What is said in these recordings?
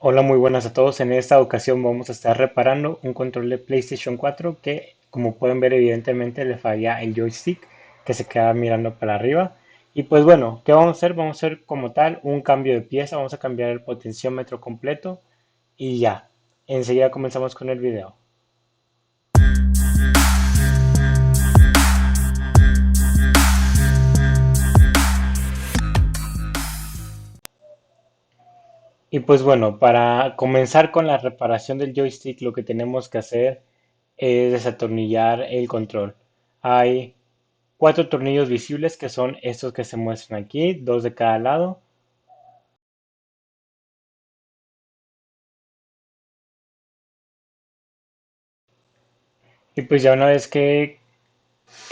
Hola, muy buenas a todos. En esta ocasión vamos a estar reparando un control de PlayStation 4 que, como pueden ver, evidentemente le falla el joystick que se queda mirando para arriba. Y pues bueno, ¿qué vamos a hacer? Vamos a hacer como tal un cambio de pieza, vamos a cambiar el potenciómetro completo y ya. Enseguida comenzamos con el video. Y pues bueno, para comenzar con la reparación del joystick, lo que tenemos que hacer es desatornillar el control. Hay cuatro tornillos visibles que son estos que se muestran aquí, dos de cada lado. Y pues ya una vez que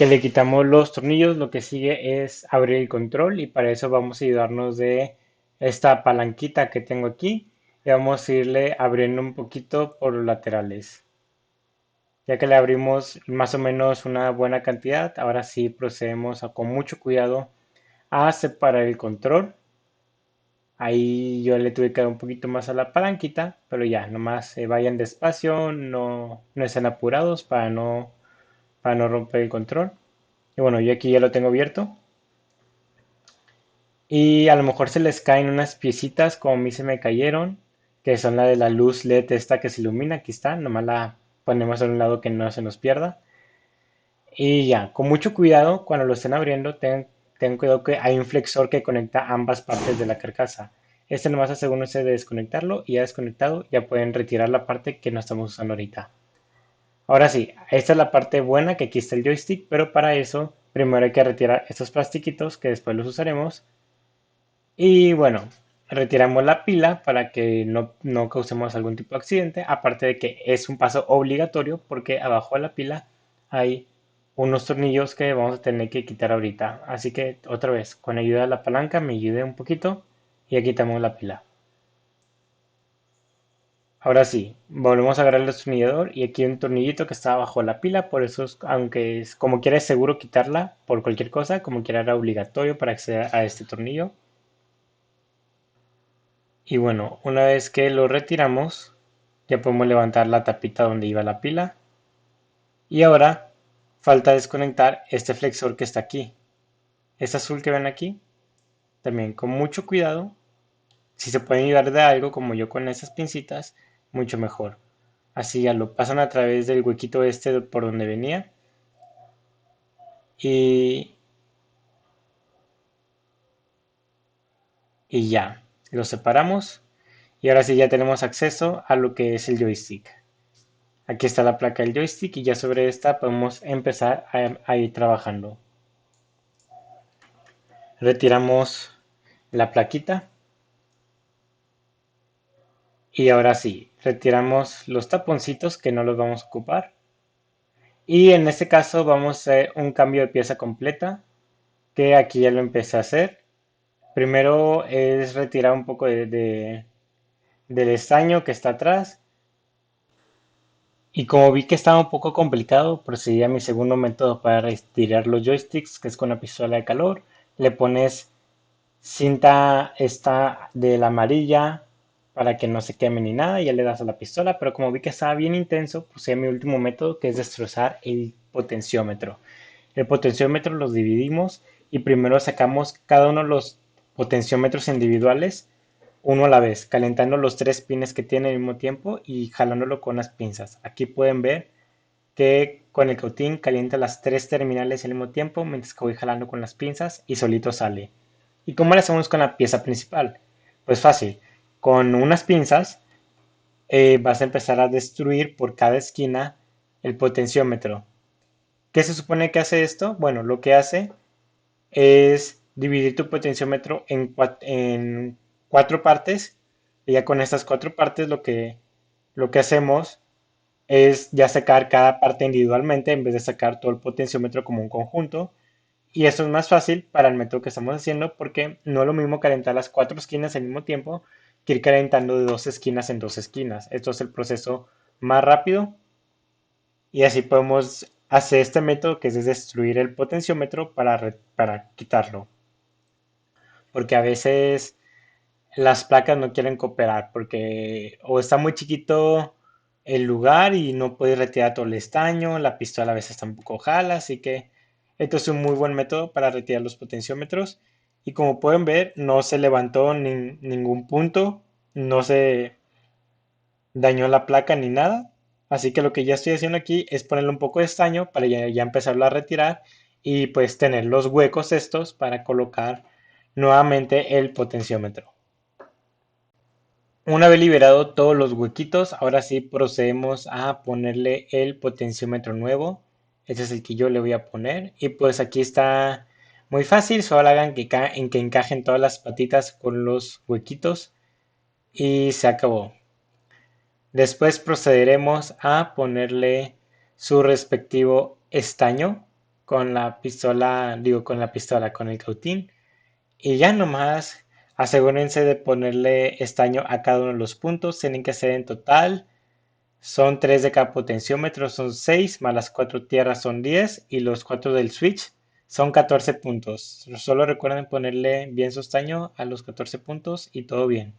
le quitamos los tornillos, lo que sigue es abrir el control y para eso vamos a ayudarnos de esta palanquita que tengo aquí y vamos a irle abriendo un poquito por los laterales. Ya que le abrimos más o menos una buena cantidad, ahora sí procedemos con mucho cuidado a separar el control. Ahí yo le tuve que dar un poquito más a la palanquita, pero ya, nomás vayan despacio, no estén apurados para no romper el control. Y bueno, yo aquí ya lo tengo abierto. Y a lo mejor se les caen unas piecitas como a mí se me cayeron, que son la de la luz LED esta que se ilumina, aquí está, nomás la ponemos a un lado que no se nos pierda. Y ya, con mucho cuidado, cuando lo estén abriendo, ten cuidado que hay un flexor que conecta ambas partes de la carcasa. Este nomás asegúrense de desconectarlo y ya desconectado ya pueden retirar la parte que no estamos usando ahorita. Ahora sí, esta es la parte buena que aquí está el joystick, pero para eso primero hay que retirar estos plastiquitos que después los usaremos. Y bueno, retiramos la pila para que no causemos algún tipo de accidente, aparte de que es un paso obligatorio porque abajo de la pila hay unos tornillos que vamos a tener que quitar ahorita. Así que otra vez, con ayuda de la palanca me ayude un poquito y ya quitamos la pila. Ahora sí, volvemos a agarrar el destornillador y aquí hay un tornillito que está abajo de la pila, por eso aunque es como quiera es seguro quitarla por cualquier cosa, como quiera era obligatorio para acceder a este tornillo. Y bueno, una vez que lo retiramos, ya podemos levantar la tapita donde iba la pila. Y ahora falta desconectar este flexor que está aquí. Este azul que ven aquí, también con mucho cuidado. Si se pueden ayudar de algo, como yo con esas pincitas, mucho mejor. Así ya lo pasan a través del huequito este por donde venía. Y, y ya, lo separamos. Y ahora sí ya tenemos acceso a lo que es el joystick. Aquí está la placa del joystick y ya sobre esta podemos empezar a ir trabajando. Retiramos la plaquita y ahora sí, retiramos los taponcitos que no los vamos a ocupar. Y en este caso vamos a hacer un cambio de pieza completa, que aquí ya lo empecé a hacer. Primero es retirar un poco del estaño que está atrás. Y como vi que estaba un poco complicado, procedí a mi segundo método para retirar los joysticks, que es con la pistola de calor. Le pones cinta esta de la amarilla para que no se queme ni nada y ya le das a la pistola, pero como vi que estaba bien intenso, puse mi último método que es destrozar el potenciómetro. El potenciómetro los dividimos y primero sacamos cada uno de los potenciómetros individuales, uno a la vez, calentando los tres pines que tiene al mismo tiempo y jalándolo con las pinzas. Aquí pueden ver que con el cautín calienta las tres terminales al mismo tiempo mientras que voy jalando con las pinzas y solito sale. ¿Y cómo lo hacemos con la pieza principal? Pues fácil, con unas pinzas vas a empezar a destruir por cada esquina el potenciómetro. ¿Qué se supone que hace esto? Bueno, lo que hace es dividir tu potenciómetro en cuatro partes y ya con estas cuatro partes lo que hacemos es ya sacar cada parte individualmente en vez de sacar todo el potenciómetro como un conjunto. Y eso es más fácil para el método que estamos haciendo porque no es lo mismo calentar las cuatro esquinas al mismo tiempo que ir calentando de dos esquinas en dos esquinas. Esto es el proceso más rápido y así podemos hacer este método que es destruir el potenciómetro para quitarlo. Porque a veces las placas no quieren cooperar porque o está muy chiquito el lugar y no puedes retirar todo el estaño, la pistola a veces tampoco jala, así que esto es un muy buen método para retirar los potenciómetros. Y como pueden ver, no se levantó ningún punto, no se dañó la placa ni nada. Así que lo que ya estoy haciendo aquí es ponerle un poco de estaño para ya empezarlo a retirar y pues tener los huecos estos para colocar nuevamente el potenciómetro. Una vez liberado todos los huequitos, ahora sí procedemos a ponerle el potenciómetro nuevo. Este es el que yo le voy a poner. Y pues aquí está muy fácil, solo hagan en que encajen todas las patitas con los huequitos y se acabó. Después procederemos a ponerle su respectivo estaño con la pistola, con el cautín. Y ya nomás asegúrense de ponerle estaño a cada uno de los puntos. Tienen que ser en total. Son 3 de cada potenciómetro, son 6, más las 4 tierras son 10 y los 4 del switch son 14 puntos. Solo recuerden ponerle bien su estaño a los 14 puntos y todo bien.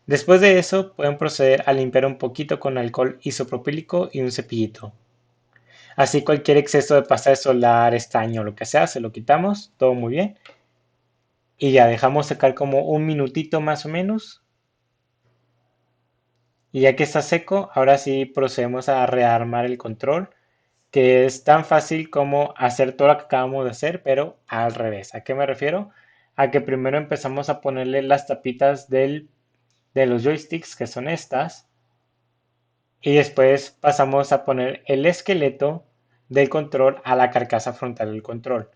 Después de eso pueden proceder a limpiar un poquito con alcohol isopropílico y un cepillito. Así cualquier exceso de pasta de solar, estaño, lo que sea, se lo quitamos, todo muy bien. Y ya dejamos secar como un minutito más o menos. Y ya que está seco, ahora sí procedemos a rearmar el control, que es tan fácil como hacer todo lo que acabamos de hacer, pero al revés. ¿A qué me refiero? A que primero empezamos a ponerle las tapitas de los joysticks, que son estas, y después pasamos a poner el esqueleto del control a la carcasa frontal del control,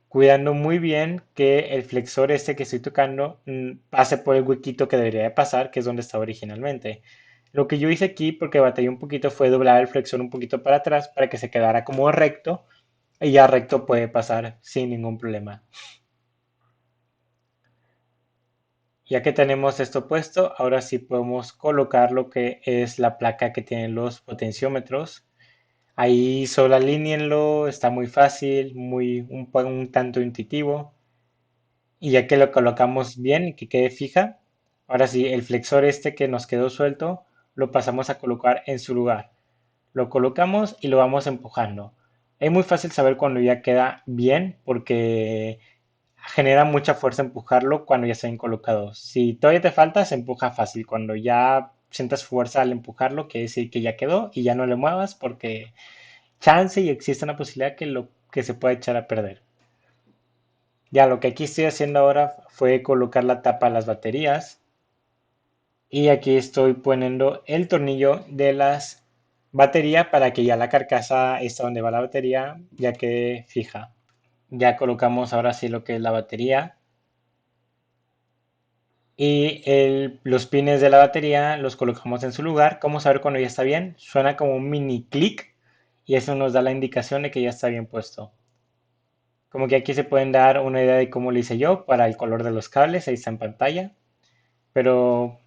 cuidando muy bien que el flexor este que estoy tocando pase por el huequito que debería de pasar, que es donde estaba originalmente. Lo que yo hice aquí, porque batallé un poquito, fue doblar el flexor un poquito para atrás para que se quedara como recto, y ya recto puede pasar sin ningún problema. Ya que tenemos esto puesto, ahora sí podemos colocar lo que es la placa que tiene los potenciómetros. Ahí solo alíñenlo, está muy fácil, un tanto intuitivo. Y ya que lo colocamos bien y que quede fija, ahora sí, el flexor este que nos quedó suelto, lo pasamos a colocar en su lugar. Lo colocamos y lo vamos empujando. Es muy fácil saber cuando ya queda bien porque genera mucha fuerza empujarlo cuando ya está bien colocado. Si todavía te falta, se empuja fácil. Cuando ya sientas fuerza al empujarlo, quiere decir que ya quedó y ya no le muevas porque chance y existe una posibilidad que se pueda echar a perder. Ya lo que aquí estoy haciendo ahora fue colocar la tapa a las baterías y aquí estoy poniendo el tornillo de las baterías para que ya la carcasa esta donde va la batería ya quede fija. Ya colocamos ahora sí lo que es la batería y los pines de la batería los colocamos en su lugar. ¿Cómo saber cuando ya está bien? Suena como un mini clic y eso nos da la indicación de que ya está bien puesto. Como que aquí se pueden dar una idea de cómo lo hice yo para el color de los cables, ahí está en pantalla. Pero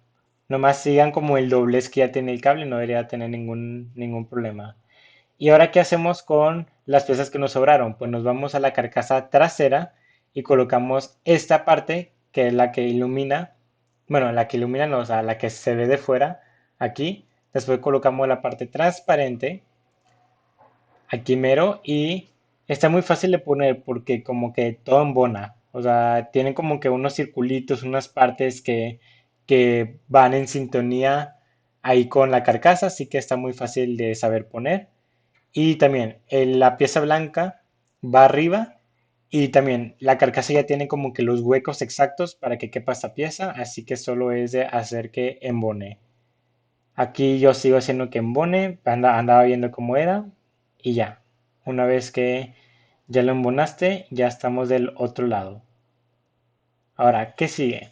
nomás sigan como el doblez que ya tiene el cable, no debería tener ningún problema. ¿Y ahora qué hacemos con las piezas que nos sobraron? Pues nos vamos a la carcasa trasera y colocamos esta parte, que es la que ilumina, bueno, la que ilumina, no, o sea, la que se ve de fuera, aquí. Después colocamos la parte transparente aquí mero y está muy fácil de poner porque como que todo embona. O sea, tienen como que unos circulitos, unas partes que van en sintonía ahí con la carcasa, así que está muy fácil de saber poner. Y también la pieza blanca va arriba y también la carcasa ya tiene como que los huecos exactos para que quepa esta pieza, así que solo es de hacer que embone. Aquí yo sigo haciendo que embone, andaba viendo cómo era y ya. Una vez que ya lo embonaste, ya estamos del otro lado. Ahora, ¿qué sigue?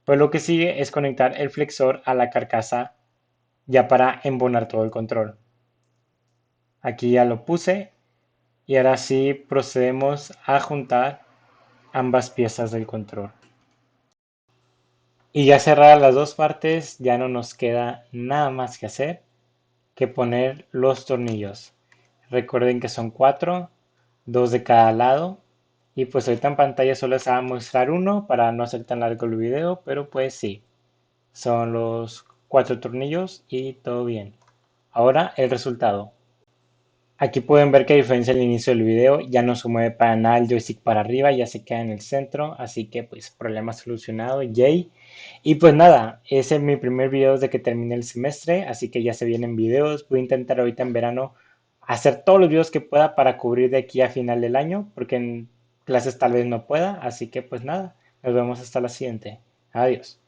Pues lo que sigue es conectar el flexor a la carcasa ya para embonar todo el control. Aquí ya lo puse y ahora sí procedemos a juntar ambas piezas del control. Y ya cerradas las dos partes, ya no nos queda nada más que hacer que poner los tornillos. Recuerden que son cuatro, dos de cada lado. Y pues ahorita en pantalla solo se va a mostrar uno para no hacer tan largo el video, pero pues sí, son los cuatro tornillos y todo bien. Ahora el resultado. Aquí pueden ver que a diferencia del inicio del video ya no se mueve para nada el joystick para arriba, ya se queda en el centro, así que pues problema solucionado, yay. Y pues nada, ese es mi primer video desde que terminé el semestre, así que ya se vienen videos. Voy a intentar ahorita en verano hacer todos los videos que pueda para cubrir de aquí a final del año, porque en clases tal vez no pueda, así que pues nada, nos vemos hasta la siguiente. Adiós.